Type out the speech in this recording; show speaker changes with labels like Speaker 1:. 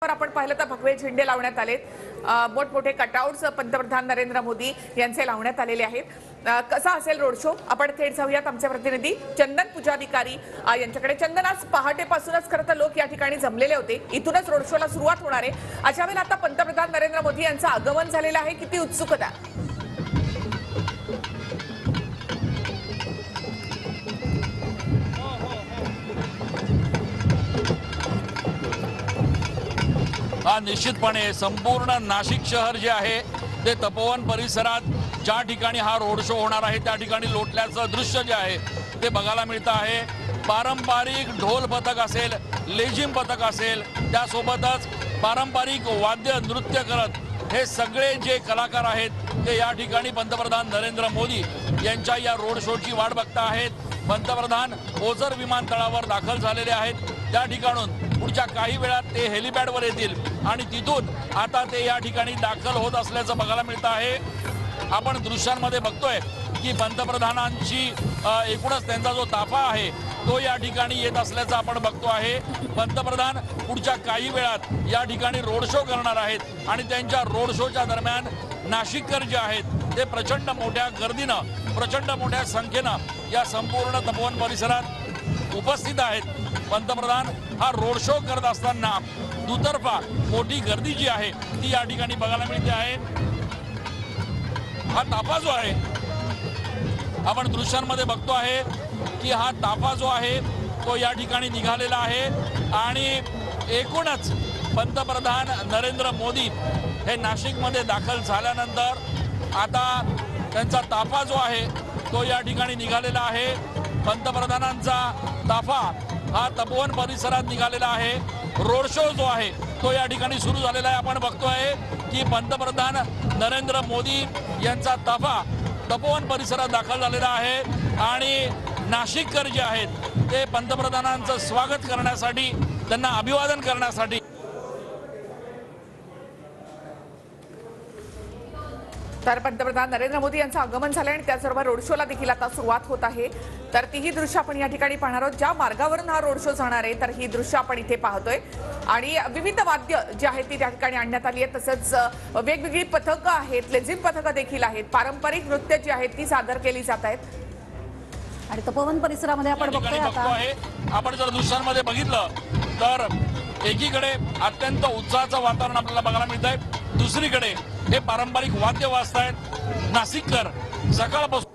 Speaker 1: आपण पाहिलं तर भगवे झेंडे लावण्यात आलेत, मोठमोठे कटआउट्स पंतप्रधान नरेंद्र मोदी यांचे लावण्यात आलेले आहेत। कसा असेल रोड शो आपण थेट जाऊयात आमचे प्रतिनिधी चंदन पूजाधिकारी यांच्याकडे। चंदन, आज पहाटेपासूनच खरं तर लोक या ठिकाणी जमलेले होते, इथूनच रोड शोला सुरुवात होणार आहे। अशा वेळेला आता पंतप्रधान नरेंद्र मोदी यांचं आगमन झालेलं आहे, किती उत्सुकता?
Speaker 2: निश्चितपणे संपूर्ण नाशिक शहर जे आहे ते तपोवन परिसरात ज्या ठिकाणी हा रोड शो होणार आहे त्या ठिकाणी लोटल्याचं दृश्य जे आहे ते बघायला मिळतं आहे। पारंपरिक ढोल पथक असेल, लेझिम पथक असेल, त्यासोबतच पारंपरिक वाद्य नृत्य करत हे सगळे जे कलाकार आहेत ते या ठिकाणी पंतप्रधान नरेंद्र मोदी यांच्या या रोड शोची वाट बघता आहेत। पंतप्रधान ओझर विमानतळावर दाखल झालेले आहेत। त्या ठिकाणून पुढच्या काही वेळात ते हेलिपॅडवर येतील आणि तिथून आता ते या ठिकाणी दाखल होत असल्याचं बघायला मिळतं आहे। आपण दृश्यांमध्ये बघतोय की पंतप्रधानांची एकूणच त्यांचा जो ताफा आहे तो या ठिकाणी येत असल्याचं आपण बघतो आहे। पंतप्रधान पुढच्या काही वेळात या ठिकाणी रोड शो करणार आहेत आणि त्यांच्या रोड शोच्या दरम्यान नाशिककर जे आहेत ते प्रचंड मोठ्या गर्दीनं, प्रचंड मोठ्या संख्येनं या संपूर्ण तपोवन परिसरात उपस्थित आहेत। पंतप्रधान हा रोड शो करत असताना दुतर्फा मोठी गर्दी जी आहे ती या ठिकाणी बघायला मिळते आहे। हा ताफा जो आहे आपण दृश्यांमध्ये बघतो आहे की हा ताफा जो आहे तो या ठिकाणी निघालेला आहे आणि एकूणच पंतप्रधान नरेंद्र मोदी हे नाशिकमध्ये दाखल झाल्यानंतर आता त्यांचा ताफा जो आहे तो या ठिकाणी निघालेला आहे। पंतप्रधानांचा ताफा हा तपोवन परिसरात निघालेला आहे। रोड शो जो आहे तो या ठिकाणी सुरू झालेला आहे। आपण बघतोय की पंतप्रधान नरेंद्र मोदी यांचा ताफा तपोवन परिसरात दाखल झालेला आहे आणि नाशिककर जे आहेत ते पंतप्रधानांचं स्वागत करण्यासाठी, त्यांना अभिवादन करण्यासाठी
Speaker 1: तर पंतप्रधान नरेंद्र मोदी यांचं आगमन झालं आणि त्याचबरोबर रोड शोला देखील आता सुरुवात होत आहे। तर तीही दृश्य आपण या ठिकाणी पाहणार आहोत। ज्या मार्गावरून हा रोड शो जाणार आहे तर ही दृश्य आपण इथे पाहतोय आणि विविध वाद्य जे आहेत ती त्या ठिकाणी आणण्यात आली आहेत। तसंच वेगवेगळी पथकं आहेत, लेझिम पथकं देखील आहेत, पारंपरिक नृत्य जी आहेत ती सादर केली जात आहेत
Speaker 3: आणि तपोवन परिसरामध्ये आपण बघतोय आता
Speaker 2: आपण जर दृश्यांमध्ये बघितलं तर एकीकडे अत्यंत उत्साहाचं वातावरण आपल्याला बघायला मिळतंय, दुसरीकडे हे पारंपरिक वाद्य वाजतायत। नाशिककर सकाळपासून